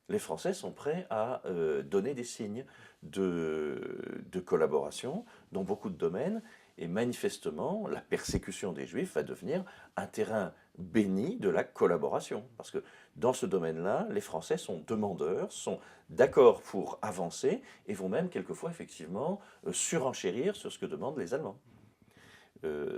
les Français sont prêts à donner des signes de collaboration dans beaucoup de domaines. Et manifestement, la persécution des Juifs va devenir un terrain béni de la collaboration. Parce que dans ce domaine-là, les Français sont demandeurs, sont d'accord pour avancer et vont même quelquefois effectivement surenchérir sur ce que demandent les Allemands.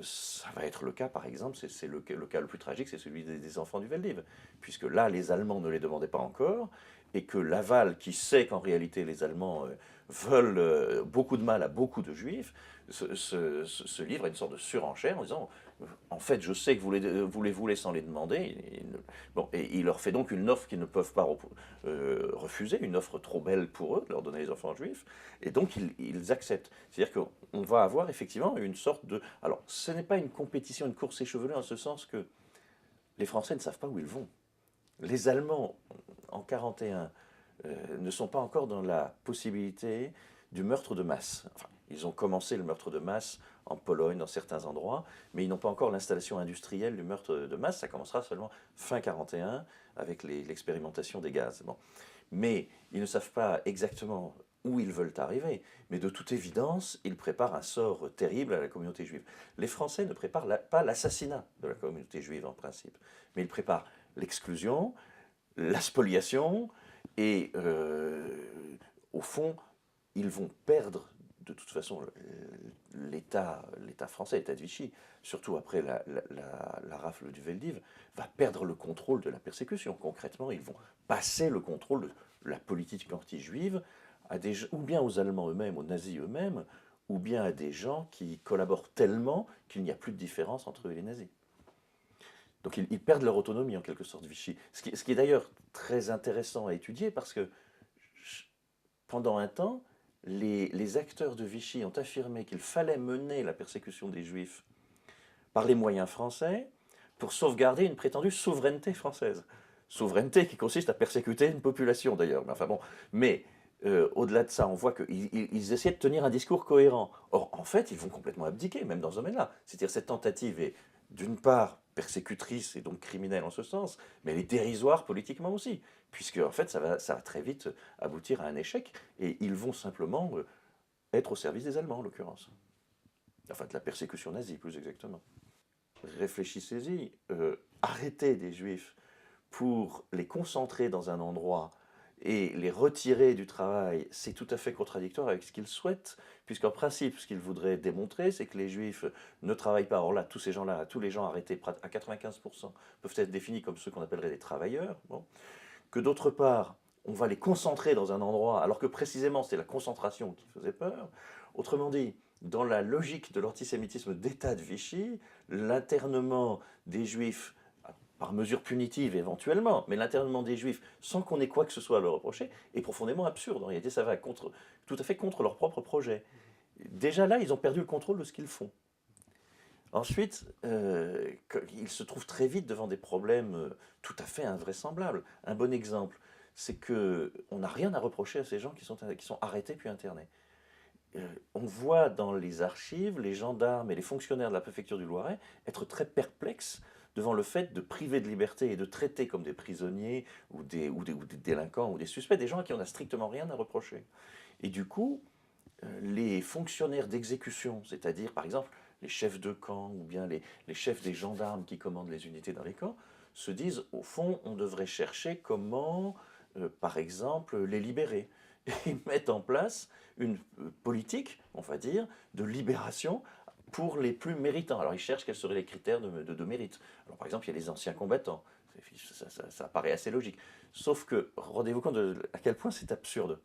Ça va être le cas, par exemple, c'est le cas le plus tragique, c'est celui des enfants du Veldiv, puisque là, les Allemands ne les demandaient pas encore, et que Laval, qui sait qu'en réalité les Allemands veulent beaucoup de mal à beaucoup de Juifs, se livre à une sorte de surenchère en disant, en fait, je sais que vous les voulez sans les demander, bon, et il leur fait donc une offre qu'ils ne peuvent pas refuser, une offre trop belle pour eux, de leur donner les enfants juifs, et donc ils acceptent. C'est-à-dire qu'on va avoir effectivement une sorte de... Alors, ce n'est pas une compétition, une course échevelée en ce sens que les Français ne savent pas où ils vont. Les Allemands, en 1941, ne sont pas encore dans la possibilité du meurtre de masse. Enfin, ils ont commencé le meurtre de masse en Pologne, dans certains endroits, mais ils n'ont pas encore l'installation industrielle du meurtre de masse. Ça commencera seulement fin 1941 avec l'expérimentation des gaz. Bon. Mais ils ne savent pas exactement où ils veulent arriver. Mais de toute évidence, ils préparent un sort terrible à la communauté juive. Les Français ne préparent pas l'assassinat de la communauté juive en principe, mais ils préparent l'exclusion, la spoliation, et au fond, ils vont perdre de toute façon l'État français, l'État de Vichy, surtout après la rafle du Veldiv, va perdre le contrôle de la persécution. Concrètement, ils vont passer le contrôle de la politique anti-juive ou bien aux Allemands eux-mêmes, aux nazis eux-mêmes, ou bien à des gens qui collaborent tellement qu'il n'y a plus de différence entre eux et les nazis. Donc ils perdent leur autonomie en quelque sorte, Vichy. Ce qui est d'ailleurs très intéressant à étudier parce que pendant un temps, les acteurs de Vichy ont affirmé qu'il fallait mener la persécution des Juifs par les moyens français pour sauvegarder une prétendue souveraineté française. Souveraineté qui consiste à persécuter une population d'ailleurs. Mais enfin bon, mais au-delà de ça, on voit qu'ils essaient de tenir un discours cohérent. Or, en fait, ils vont complètement abdiquer, même dans ce domaine-là. C'est-à-dire cette tentative est, d'une part, persécutrice et donc criminelle en ce sens, mais elle est dérisoire politiquement aussi, puisque en fait, ça va très vite aboutir à un échec, et ils vont simplement être au service des Allemands, en l'occurrence. Enfin, de la persécution nazie, plus exactement. Réfléchissez-y, arrêter des Juifs pour les concentrer dans un endroit et les retirer du travail, c'est tout à fait contradictoire avec ce qu'ils souhaitent, puisqu'en principe, ce qu'ils voudraient démontrer, c'est que les Juifs ne travaillent pas. Or là, tous ces gens-là, tous les gens arrêtés à 95% peuvent être définis comme ceux qu'on appellerait des travailleurs. Bon. Que d'autre part, on va les concentrer dans un endroit, alors que précisément c'est la concentration qui faisait peur. Autrement dit, dans la logique de l'antisémitisme d'État de Vichy, l'internement des Juifs par mesure punitive éventuellement, mais l'internement des Juifs sans qu'on ait quoi que ce soit à leur reprocher est profondément absurde. En réalité, ça va tout à fait contre leur propre projet. Déjà là, ils ont perdu le contrôle de ce qu'ils font. Ensuite, ils se trouvent très vite devant des problèmes tout à fait invraisemblables. Un bon exemple, c'est qu'on n'a rien à reprocher à ces gens qui sont arrêtés puis internés. On voit dans les archives les gendarmes et les fonctionnaires de la préfecture du Loiret être très perplexes devant le fait de priver de liberté et de traiter comme des prisonniers ou des délinquants ou des suspects des gens à qui on n'a strictement rien à reprocher. Et du coup, les fonctionnaires d'exécution, c'est-à-dire par exemple les chefs de camp ou bien les chefs des gendarmes qui commandent les unités dans les camps, se disent au fond on devrait chercher comment, par exemple, les libérer. Et ils mettent en place une politique, on va dire, de libération pour les plus méritants. Alors ils cherchent quels seraient les critères de mérite. Alors par exemple, il y a les anciens combattants. Ça paraît assez logique. Sauf que, rendez-vous compte à quel point c'est absurde.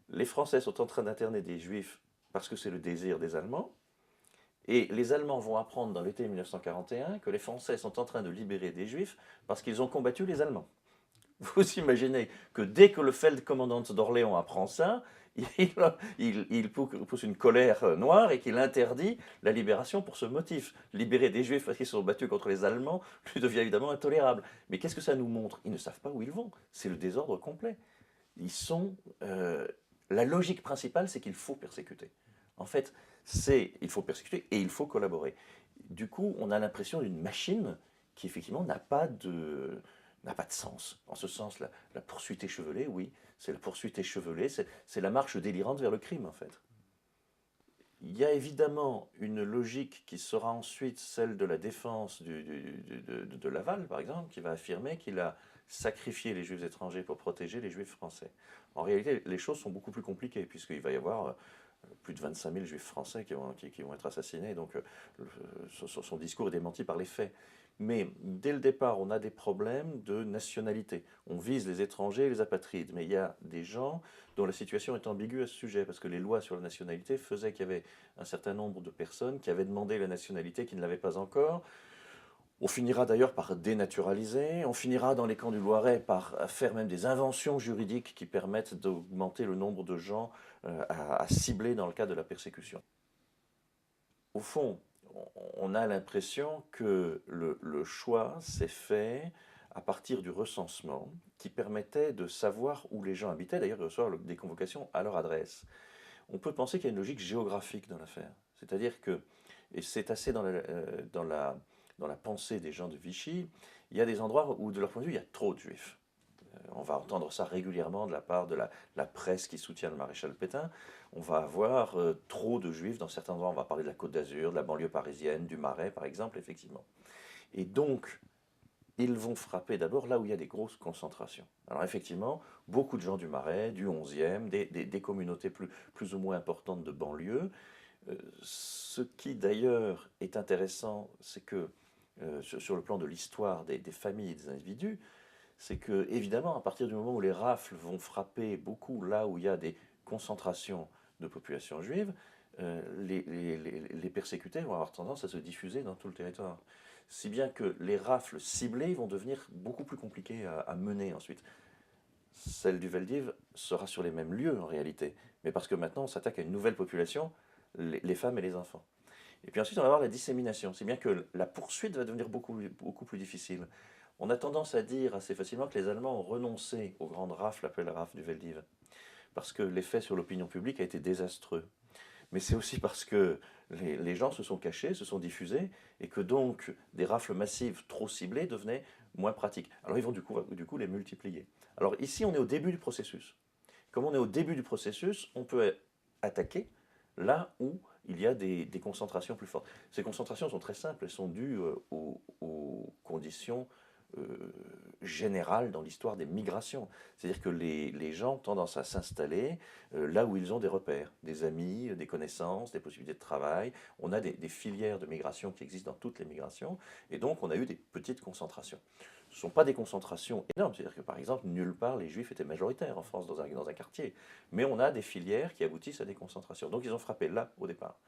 Les Français sont en train d'interner des Juifs parce que c'est le désir des Allemands, et les Allemands vont apprendre dans l'été 1941 que les Français sont en train de libérer des Juifs parce qu'ils ont combattu les Allemands. Vous imaginez que dès que le Feldkommandant d'Orléans apprend ça, il pousse une colère noire et qu'il interdit la libération pour ce motif. Libérer des Juifs parce qu'ils se sont battus contre les Allemands lui devient évidemment intolérable. Mais qu'est-ce que ça nous montre? Ils ne savent pas où ils vont. C'est le désordre complet. Ils sont... la logique principale, c'est qu'il faut persécuter. En fait, il faut persécuter et il faut collaborer. Du coup, on a l'impression d'une machine qui effectivement n'a pas de sens. En ce sens, la poursuite échevelée, oui, c'est la poursuite échevelée, c'est la marche délirante vers le crime, en fait. Il y a évidemment une logique qui sera ensuite celle de la défense de Laval, par exemple, qui va affirmer qu'il a sacrifié les juifs étrangers pour protéger les juifs français. En réalité, les choses sont beaucoup plus compliquées, puisqu'il va y avoir plus de 25 000 juifs français qui vont être assassinés, donc son discours est démenti par les faits. Mais dès le départ, on a des problèmes de nationalité. On vise les étrangers et les apatrides, mais il y a des gens dont la situation est ambiguë à ce sujet, parce que les lois sur la nationalité faisaient qu'il y avait un certain nombre de personnes qui avaient demandé la nationalité qui ne l'avaient pas encore. On finira d'ailleurs par dénaturaliser, on finira dans les camps du Loiret par faire même des inventions juridiques qui permettent d'augmenter le nombre de gens à cibler dans le cadre de la persécution. Au fond, on a l'impression que le choix s'est fait à partir du recensement qui permettait de savoir où les gens habitaient, d'ailleurs de recevoir des convocations à leur adresse. On peut penser qu'il y a une logique géographique dans l'affaire, c'est-à-dire que, et c'est assez dans la pensée des gens de Vichy, il y a des endroits où, de leur point de vue, il y a trop de juifs. On va entendre ça régulièrement de la part de la presse qui soutient le maréchal Pétain. On va avoir trop de juifs dans certains endroits. On va parler de la Côte d'Azur, de la banlieue parisienne, du Marais, par exemple, effectivement. Et donc, ils vont frapper d'abord là où il y a des grosses concentrations. Alors effectivement, beaucoup de gens du Marais, du 11e, des communautés plus ou moins importantes de banlieue. Ce qui d'ailleurs est intéressant, c'est que sur le plan de l'histoire des familles et des individus, c'est que évidemment, à partir du moment où les rafles vont frapper beaucoup là où il y a des concentrations de population juive, les persécutés vont avoir tendance à se diffuser dans tout le territoire. Si bien que les rafles ciblées vont devenir beaucoup plus compliquées à mener ensuite. Celle du Veldiv sera sur les mêmes lieux en réalité, mais parce que maintenant on s'attaque à une nouvelle population, les femmes et les enfants. Et puis ensuite on va avoir la dissémination, si bien que la poursuite va devenir beaucoup plus difficile. On a tendance à dire assez facilement que les Allemands ont renoncé aux grandes rafles appelées la rafle du Veldiv, parce que l'effet sur l'opinion publique a été désastreux. Mais c'est aussi parce que les gens se sont cachés, se sont diffusés, et que donc des rafles massives trop ciblées devenaient moins pratiques. Alors ils vont du coup les multiplier. Alors ici, on est au début du processus. Comme on est au début du processus, on peut attaquer là où il y a des concentrations plus fortes. Ces concentrations sont très simples, elles sont dues aux conditions générales dans l'histoire des migrations. C'est-à-dire que les gens ont tendance à s'installer là où ils ont des repères, des amis, des connaissances, des possibilités de travail. On a des filières de migration qui existent dans toutes les migrations, et donc on a eu des petites concentrations. Ce ne sont pas des concentrations énormes, c'est-à-dire que par exemple, nulle part les juifs étaient majoritaires en France dans un quartier, mais on a des filières qui aboutissent à des concentrations. Donc ils ont frappé là au départ.